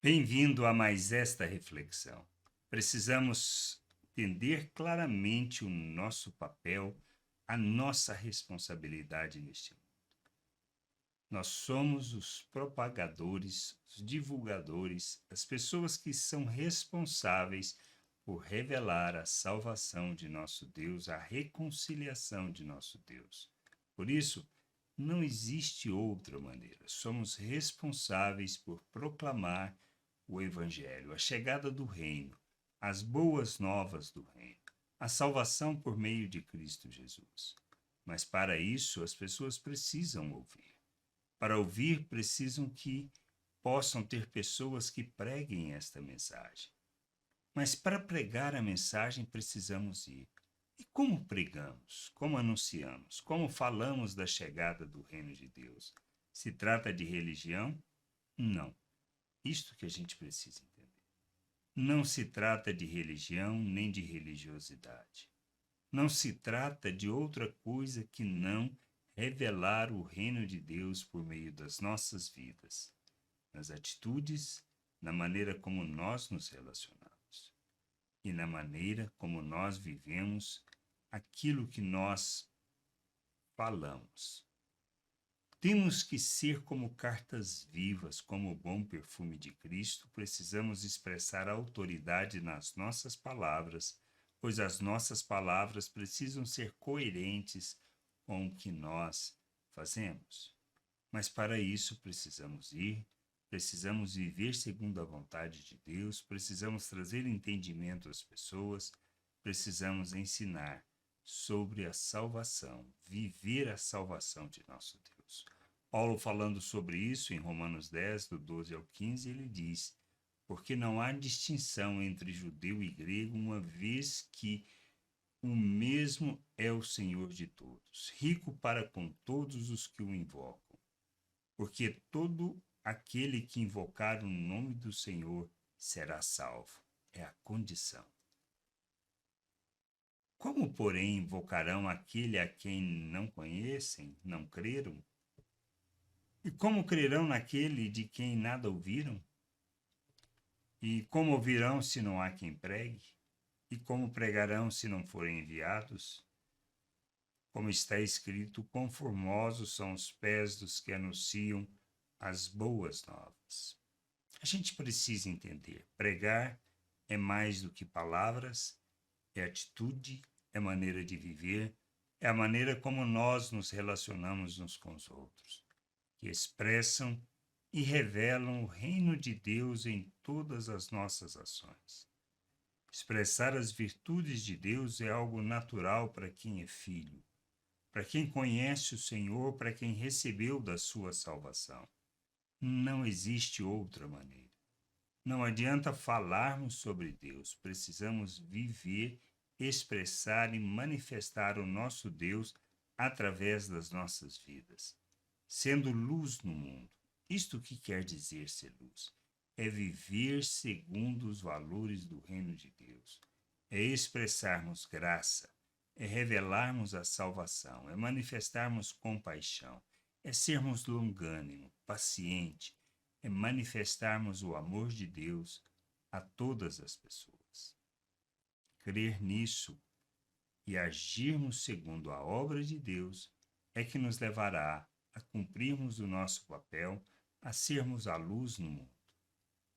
Bem-vindo a mais esta reflexão. Precisamos entender claramente o nosso papel, a nossa responsabilidade neste mundo. Nós somos os propagadores, os divulgadores, as pessoas que são responsáveis por revelar a salvação de nosso Deus, a reconciliação de nosso Deus. Por isso, não existe outra maneira. Somos responsáveis por proclamar o Evangelho, a chegada do Reino, as boas novas do Reino, a salvação por meio de Cristo Jesus. Mas para isso as pessoas precisam ouvir. Para ouvir, precisam que possam ter pessoas que preguem esta mensagem. Mas para pregar a mensagem precisamos ir. E como pregamos? Como anunciamos? Como falamos da chegada do Reino de Deus? Se trata de religião? Não. Isto que a gente precisa entender. Não se trata de religião nem de religiosidade. Não se trata de outra coisa que não revelar o reino de Deus por meio das nossas vidas, nas atitudes, na maneira como nós nos relacionamos e na maneira como nós vivemos aquilo que nós falamos. Temos que ser como cartas vivas, como o bom perfume de Cristo, precisamos expressar autoridade nas nossas palavras, pois as nossas palavras precisam ser coerentes com o que nós fazemos. Mas para isso precisamos ir, precisamos viver segundo a vontade de Deus, precisamos trazer entendimento às pessoas, precisamos ensinar sobre a salvação, viver a salvação de nosso Deus. Paulo, falando sobre isso em Romanos 10, do 12 ao 15, ele diz: porque não há distinção entre judeu e grego, uma vez que o mesmo é o Senhor de todos, rico para com todos os que o invocam. Porque todo aquele que invocar o nome do Senhor será salvo. É a condição. Como, porém, invocarão aquele a quem não conhecem, não creram? E como crerão naquele de quem nada ouviram? E como ouvirão se não há quem pregue? E como pregarão se não forem enviados? Como está escrito, quão formosos são os pés dos que anunciam as boas novas. A gente precisa entender, pregar é mais do que palavras, é atitude, é maneira de viver, é a maneira como nós nos relacionamos uns com os outros, que expressam e revelam o reino de Deus em todas as nossas ações. Expressar as virtudes de Deus é algo natural para quem é filho, para quem conhece o Senhor, para quem recebeu da sua salvação. Não existe outra maneira. Não adianta falarmos sobre Deus, precisamos viver, expressar e manifestar o nosso Deus através das nossas vidas, sendo luz no mundo. Isto que quer dizer ser luz? É viver segundo os valores do reino de Deus, é expressarmos graça, é revelarmos a salvação, é manifestarmos compaixão, é sermos longânimo, paciente, é manifestarmos o amor de Deus a todas as pessoas. Crer nisso e agirmos segundo a obra de Deus é que nos levará a cumprirmos o nosso papel, a sermos a luz no mundo.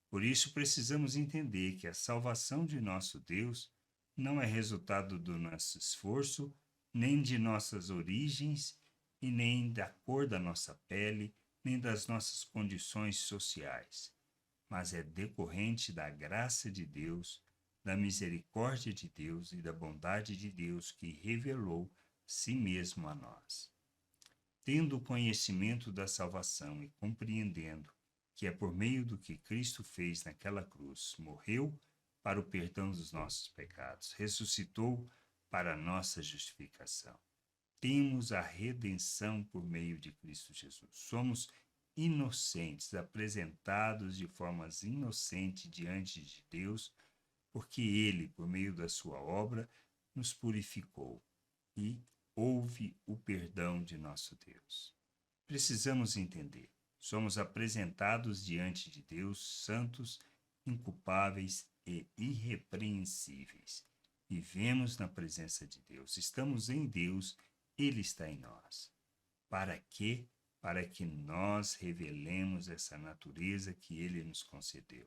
Por isso precisamos entender que a salvação de nosso Deus não é resultado do nosso esforço, nem de nossas origens, e nem da cor da nossa pele, nem das nossas condições sociais, mas é decorrente da graça de Deus, da misericórdia de Deus e da bondade de Deus que revelou si mesmo a nós. Tendo o conhecimento da salvação e compreendendo que é por meio do que Cristo fez naquela cruz, morreu para o perdão dos nossos pecados, ressuscitou para a nossa justificação. Temos a redenção por meio de Cristo Jesus. Somos inocentes, apresentados de formas inocentes diante de Deus, porque Ele, por meio da sua obra, nos purificou e houve o perdão de nosso Deus. Precisamos entender. somos apresentados diante de Deus santos, inculpáveis e irrepreensíveis. Vivemos na presença de Deus, estamos em Deus, Ele está em nós. Para quê? Para que nós revelemos essa natureza que Ele nos concedeu.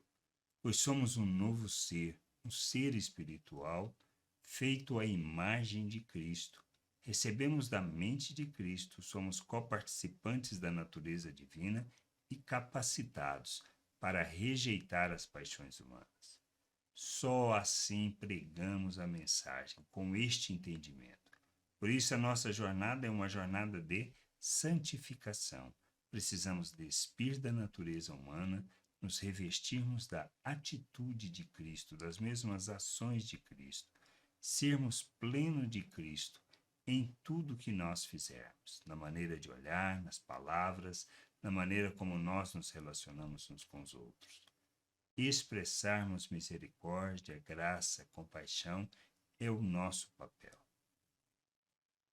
Pois somos um novo ser, um ser espiritual, feito à imagem de Cristo. Recebemos da mente de Cristo, somos coparticipantes da natureza divina e capacitados para rejeitar as paixões humanas. Só assim pregamos a mensagem, com este entendimento. Por isso, a nossa jornada é uma jornada de santificação. Precisamos despir da natureza humana, nos revestirmos da atitude de Cristo, das mesmas ações de Cristo, sermos plenos de Cristo em tudo que nós fizermos, na maneira de olhar, nas palavras, na maneira como nós nos relacionamos uns com os outros. Expressarmos misericórdia, graça, compaixão é o nosso papel.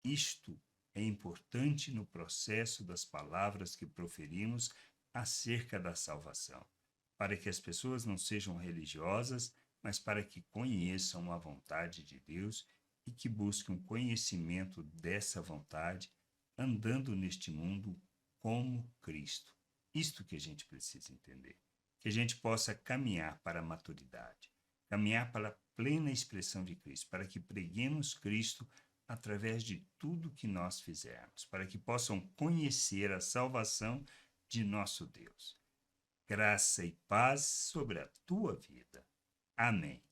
Isto é importante no processo das palavras que proferimos acerca da salvação, para que as pessoas não sejam religiosas, mas para que conheçam a vontade de Deus e que busquem um conhecimento dessa vontade, andando neste mundo como Cristo. Isto que a gente precisa entender. Que a gente possa caminhar para a maturidade, caminhar para a plena expressão de Cristo, para que preguemos Cristo através de tudo que nós fizermos, para que possam conhecer a salvação de nosso Deus. Graça e paz sobre a tua vida. Amém.